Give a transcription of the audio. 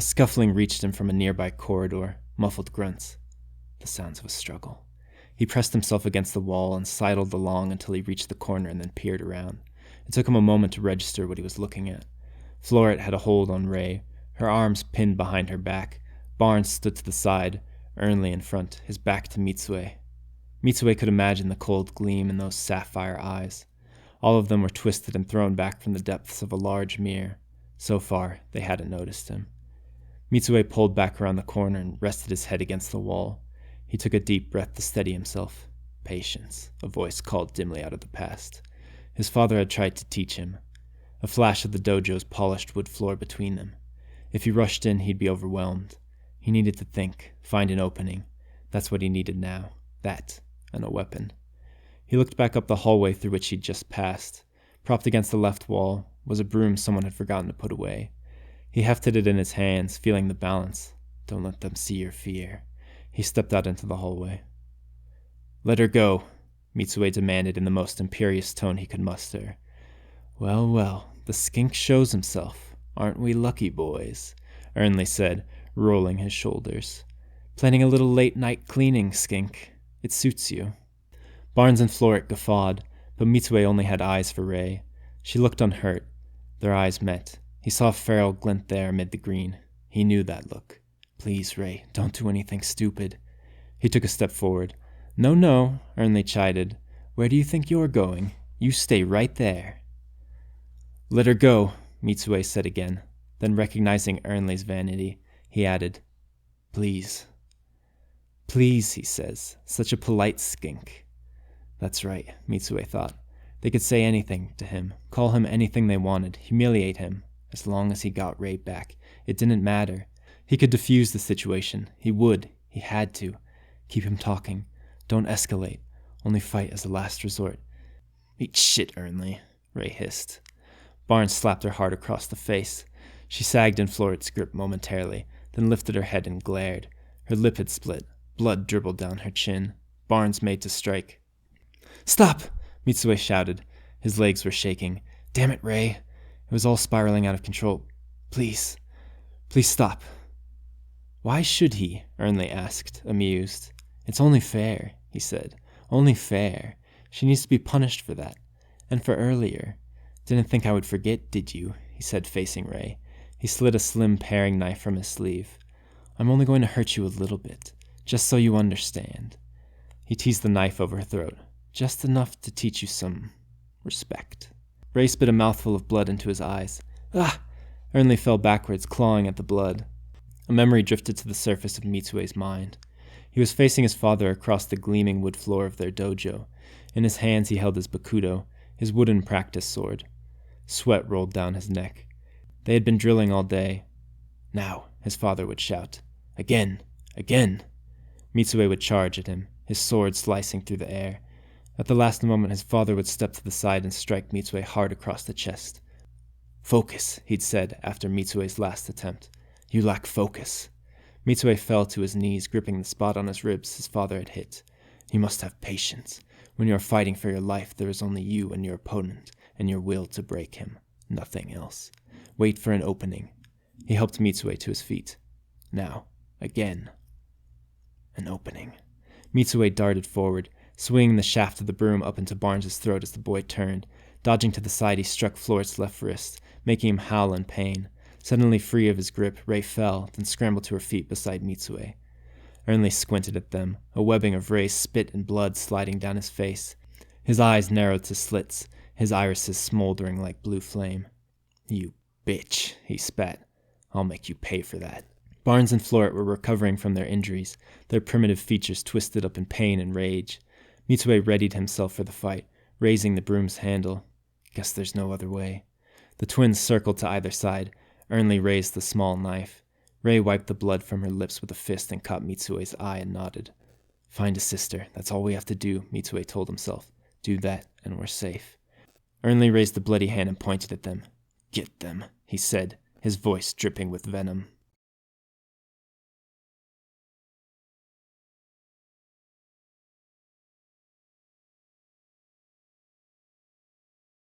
A scuffling reached him from a nearby corridor, muffled grunts. The sounds of a struggle. He pressed himself against the wall and sidled along until he reached the corner and then peered around. It took him a moment to register what he was looking at. Floret had a hold on Ray, her arms pinned behind her back. Barnes stood to the side, Ernley in front, his back to Mitsue. Mitsue could imagine the cold gleam in those sapphire eyes. All of them were twisted and thrown back from the depths of a large mirror. So far, they hadn't noticed him. Mitsue pulled back around the corner and rested his head against the wall. He took a deep breath to steady himself. Patience, a voice called dimly out of the past. His father had tried to teach him. A flash of the dojo's polished wood floor between them. If he rushed in, he'd be overwhelmed. He needed to think, find an opening. That's what he needed now. That, and a weapon. He looked back up the hallway through which he'd just passed. Propped against the left wall was a broom someone had forgotten to put away. He hefted it in his hands, feeling the balance. Don't let them see your fear. He stepped out into the hallway. "Let her go," Mitsue demanded in the most imperious tone he could muster. "Well, well, the skink shows himself. Aren't we lucky boys?" Ernley said, rolling his shoulders. "Planning a little late-night cleaning, skink. It suits you." Barnes and Floret guffawed, but Mitsue only had eyes for Ray. She looked unhurt. Their eyes met. He saw a feral glint there amid the green. He knew that look. "Please, Ray, don't do anything stupid." He took a step forward. No, Ernley chided. "Where do you think you're going? You stay right there." "Let her go," Mitsue said again. Then, recognizing Ernley's vanity, he added, "Please." "Please," he says. Such a polite skink. That's right, Mitsue thought. They could say anything to him, call him anything they wanted, humiliate him. As long as he got Ray back, it didn't matter. He could defuse the situation. He would. He had to. Keep him talking. Don't escalate. Only fight as a last resort. "Eat shit, Ernley," Ray hissed. Barnes slapped her hard across the face. She sagged in Floret's grip momentarily, then lifted her head and glared. Her lip had split. Blood dribbled down her chin. Barnes made to strike. "Stop!" Mitsue shouted. His legs were shaking. "Damn it, Ray." It was all spiraling out of control. Please stop." "Why should he?" Ernley asked, amused. "It's only fair," he said. "Only fair. She needs to be punished for that. And for earlier. Didn't think I would forget, did you?" he said, facing Ray. He slid a slim paring knife from his sleeve. "I'm only going to hurt you a little bit, just so you understand." He teased the knife over her throat. "Just enough to teach you some respect." Ray spit a mouthful of blood into his eyes. "Ah!" Ernley fell backwards, clawing at the blood. A memory drifted to the surface of Mitsue's mind. He was facing his father across the gleaming wood floor of their dojo. In his hands he held his bakudo, his wooden practice sword. Sweat rolled down his neck. They had been drilling all day. "Now," his father would shout. "Again! Again!" Mitsue would charge at him, his sword slicing through the air. At the last moment, his father would step to the side and strike Mitsue hard across the chest. "Focus," he'd said after Mitsue's last attempt. "You lack focus." Mitsue fell to his knees, gripping the spot on his ribs his father had hit. "You must have patience. When you are fighting for your life, there is only you and your opponent, and your will to break him. Nothing else. Wait for an opening." He helped Mitsue to his feet. "Now, again." An opening. Mitsue darted forward, swinging the shaft of the broom up into Barnes's throat as the boy turned. Dodging to the side, he struck Floret's left wrist, making him howl in pain. Suddenly free of his grip, Ray fell, then scrambled to her feet beside Mitsue. Ernley squinted at them, a webbing of Ray's spit and blood sliding down his face. His eyes narrowed to slits, his irises smoldering like blue flame. "You bitch," he spat. "I'll make you pay for that." Barnes and Floret were recovering from their injuries, their primitive features twisted up in pain and rage. Mitsue readied himself for the fight, raising the broom's handle. Guess there's no other way. The twins circled to either side. Ernley raised the small knife. Ray wiped the blood from her lips with a fist and caught Mitsue's eye and nodded. "Find a sister. That's all we have to do," Mitsue told himself. "Do that, and we're safe." Ernley raised the bloody hand and pointed at them. "Get them," he said, his voice dripping with venom.